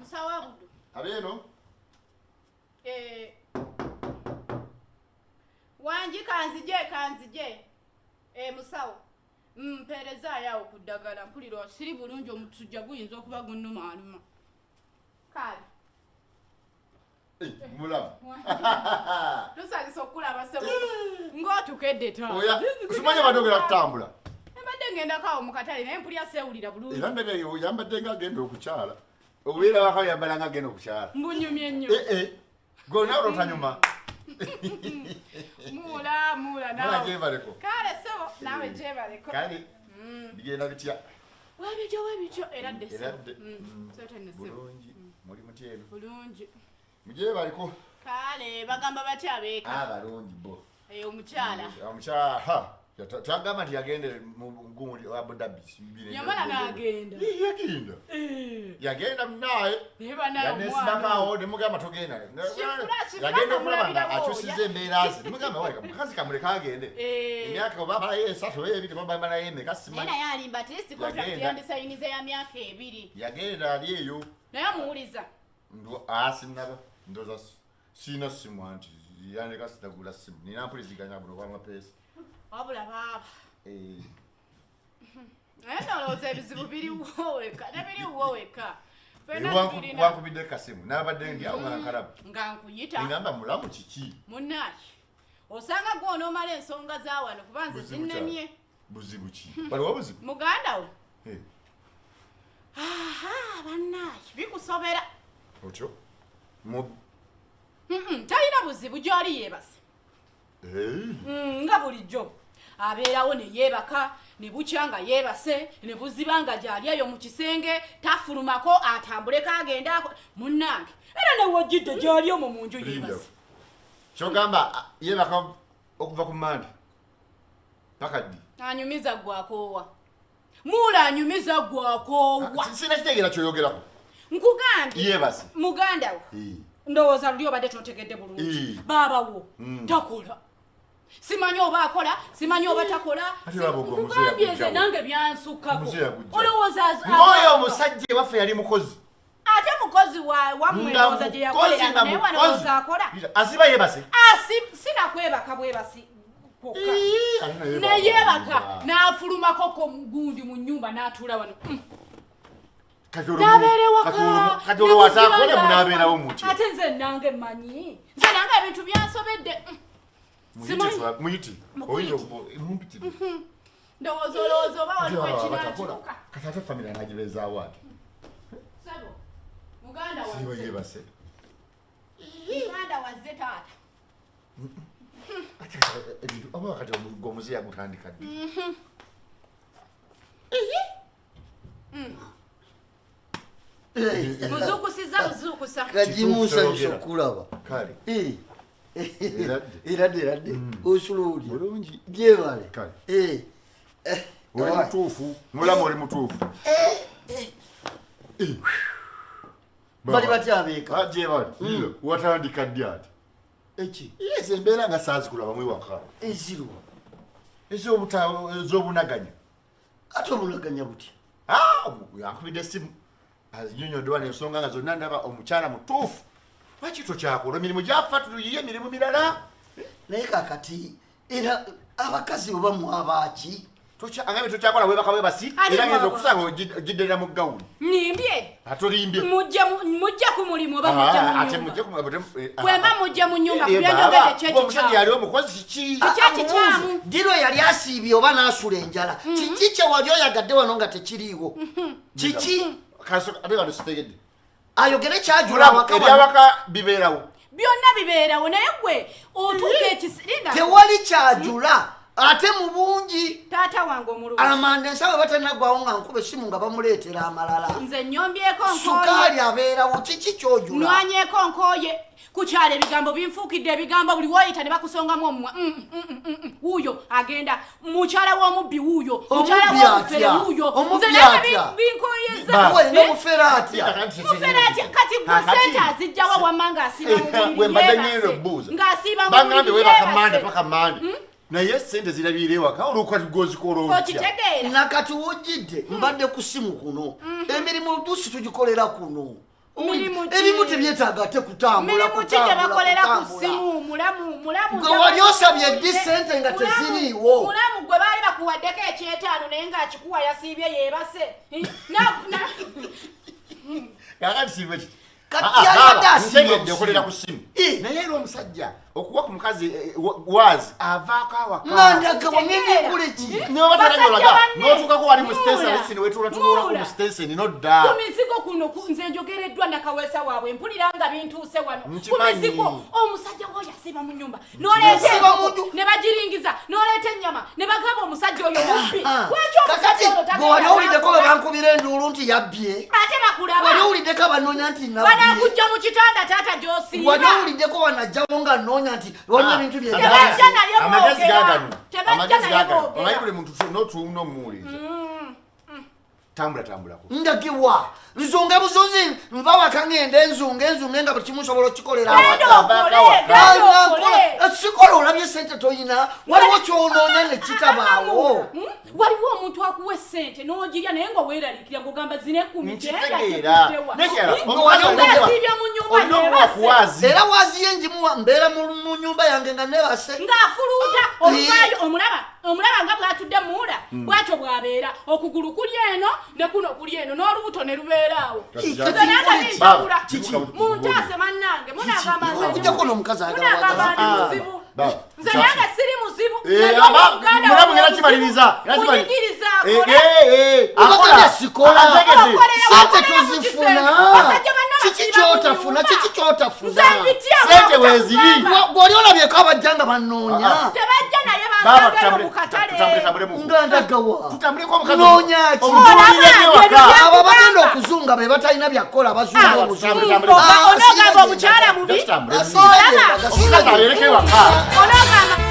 Musawa budu. Abeno? Wanji kanzije. Musawo. Mpereza yawo kuddagala mpulira siri bulungi omutujja guyinza okuba gunnuma aluma. Kale. Mulamu. Tusali okulaba sebo. Ng'otukedde ta. Oya, kusumanya badogera kutambula. Mbadde ngenda kawo mu katale naye mpulira sewulira bulungi. Era ndabye yambadde ng'agenda okukyala. Obeera waka yambala ng'agenda okukyala. Mbunyumye nnyo. Gonna olotanyuma. Mula nawe. Mula jebaleko. Kale sebo nawe jebaleko. Kale. Bigenda bitya. Wabijjo era ddese. Bulungi. Muli mutyeno. Bulungi. Mujebaleko. Kale bagamba batya abeeka. Balungi bo. Omukyala. Omukyala. Twagamba nti yagende mu ngumuli wa Abu Dhabi. Yamala n'agenda. Yagenda. Yagenda naye. Yanesimakawo nemugamba togenda. Yagenda okulaba nga akyusiza embeera ze. Nemugamba weka mukazi kamuleka agende. Emyaka oba abala esatu oba ebiri oba abala emeka simanyi. Naye yalimba test contract yandisayinize ya myaka 2. Yagenda ali eyo. Naye muwuliza. Sinaba ndoza sina simu anti yandika sitagula simu. Nina mpuliziganya buno kwa mapesa. Wabula baba. Ndowooza ebizibu biriwo weka nebiriwo weka. Wankubidde kasimu n'abadde ndyawo nga nkalaba. Nga nkuyita. Ngamba mulamu kiki? Munnaki. Osanga gw'onoomala ensonga za wano kuba nze zinnemye. Buzibu ki? Waliwo buzibu? Muganda we. Bannaki bikusobera. Otyo? Talina buzibu gy'oli yeebase. Nga bulijjo abeerawo ne yeebaka ne bukya nga yeebase ne buziba nga gy'ali eyo mu kisenge tafulumako atambuleko agendako munnange era ne wojjidde gy'ali omwo mu nju yeebase. Kyogamba yeebaka okuva ku Mande paka ddi? Anyumiza gwakoowa. Mula anyumiza gwakoowa. Sina kitegeera kyoyogerako. Nkugambye. Yeebase. Muganda we. Ndowooza luli obadde totegedde bulungi. Baabawo takola. Simanyi oba akola, simanyi oba takola. Nkugambye nze nange byansukkako. Olowooza oyo omusajja waffe yali mukozi. Ate mukozi wammwe ndowooza gye yakolera naye wanowooza akola. Asiiba yeebase. Sinakwebaka bwebasi kokka. Neyeebaka n'afulumako ko gundi mu nnyumba n'atuula wano. Nabeere waka. Katolo watakola munaabeerawo muti. Ate nze nange mmanyi. Nze nange ebintu byansobedde. Muyiti. Oyinza mumpiti. Ndowooza oba waliwo ekinaatuuka. Kati ate famire anagibeezaawo ate. Sebo, muganda wazze. Siiba yeebase. Muganda wazze taata. Ebintu oba wakati omuze yagutandika ddi? Buzuukusa. Kajimusa nsokulaba. Kale. Eradde. Osuluuli. Bulungi. Gyebale. Kale. Oli mutuufu. Mulamu oli mutuufu. Bali batya abeeka? Gyebale. Watandika ddi ati? Eki? Yes, embeera nga saazikulaba mu ewaka. Ezirwa. Ez'obunaganya. Ate obunaganya butya? Yankubidde essimu. Azinyonyoddwa n'ensonga nga zonna ndaba omukyala mutuufu. Lwaki tokyakola emirimu gyafa tuyiye emirimu mirala? Naye kakati era abakazi oba mwabaki? Angabe tokyakola webaka webasi era ngeze okusanga ogidderera mu gawuni. Nimbye. Atolimbye. Mujja ku mulimu oba mujja mu ate nyumba. mujja ku mulimu. Kwemba mujja mu nyumba kubyanyogedde kyekikyamu. Omusajja yali omukozi kiki? Kyekikyamu. Diro yali asiibye oba n'asula enjala. Kiki kye wali oyagadde wano nga tekiriiwo? Kiki? Ate wano sitegedde. Ayogere kyajula awaka. Ebyawaka bibeerawo. Byonna bibeerawo naye gwe otuuka ekisirinda. Tewali kyajula. Ate mu bungi. Taata wange omulungi. Amanda ensawe batannaggwawo nga nkuba essimu nga bamuleetera amalala. Nze nnyombyeko nkooye. Sukaali abeerawo kiki kyojula? Nwanyeeko nkooye. Kukyala ebigambo binfuukidde ebigambo buli w'oyita ne bakusongamu omumwa. Wuuyo agenda. Mukyala w'omubbi wuuyo. Mukyala w'omufere wuuyo. Omubbi atya? Binkoyeza. Gwe n'omufere atya? Mufere atya kati gwe sente azijjawa wamma ng'asiiba mu buliri Wembadde ngenda obbuuza. Ng'asiiba mu Baŋŋambye buliri webaka Mande paka Mande. Naye sente zirabiira ewaka olwokati gwozikola otya? Okitegeera. Nakati wojjidde mbadde ku ssimu kuno. Emirimu olutuusi tugikolera kuno. ebimu tebyetaaga ate kutambula gwe wali osabye ddi ssente nga teziriiwo mulamu gwe baali bakuwaddeko ekyetaano naye ng'akikuwa yasiibye yeebase kakati siibe ki kati yabadde asiibye okolera ku ssimu naye era omusajja okuwa ku mukazi waazi avaako awaka nandaga wamengekule ki nobatalanyolaga n'otuukako wali mu sitenseni newetuulatunulako mu sitenseni nodda ku mizigo kuno nze njogereddwa nakawesa waabwe mpulira nga bintuuse wano ku mizigo omusajja woyo asiiba mu nnyumba n'oleeta ne bagiringiza n'oleeta ennyama ne bagamba omusajja oyo mubbi lwaki omusajja ono gwe wali owuliddeko bwe bankubira enduulu nti yabbye ate bakulaba wali owuliddeko abanoonya nti nabbye banakujja mu kitanda taata gy'osiiba wali owuliddeko wanajjawo nga nnoonya nti waliwo ebintu tebajja naye amagezi gagano tebajja naye omanyi buli muntu n'omuwuliriza tambulako ndagiwa nsonga busozi nva waka ngenda enzunga nga buli kimu nsobola okikolera sikola olabye sente toyina waliwo kyonoonya nekitabaawo waliwo omuntu akuwa essente n'ogirya naye nga weeraliikira ng'ogamba zina 10 era waaziye njimuwa mbeera mu nyumba yange nga nebase ng'afuluuta omulaba nga bw'atudde muwula bw'atyo bw'abeera okugulu kuli eno ne kuno kuli eno n'olubuto ne lubeeraawo muntaase mannange munagamba n'omukazi ndi muzibu nze nange siri muzibu mulamu ngera kimaliriza abaganda sikola sente tozifuna kiki kyotafuna sente weeziri bw'oli olabyeko abajja nga bannoonya tebajja naye bansagala mu katale nga ndagawa noonya ki abo bagenda okuzunga be batalina byakukola bazunga obuzungu onogamba omukyala mubi olaba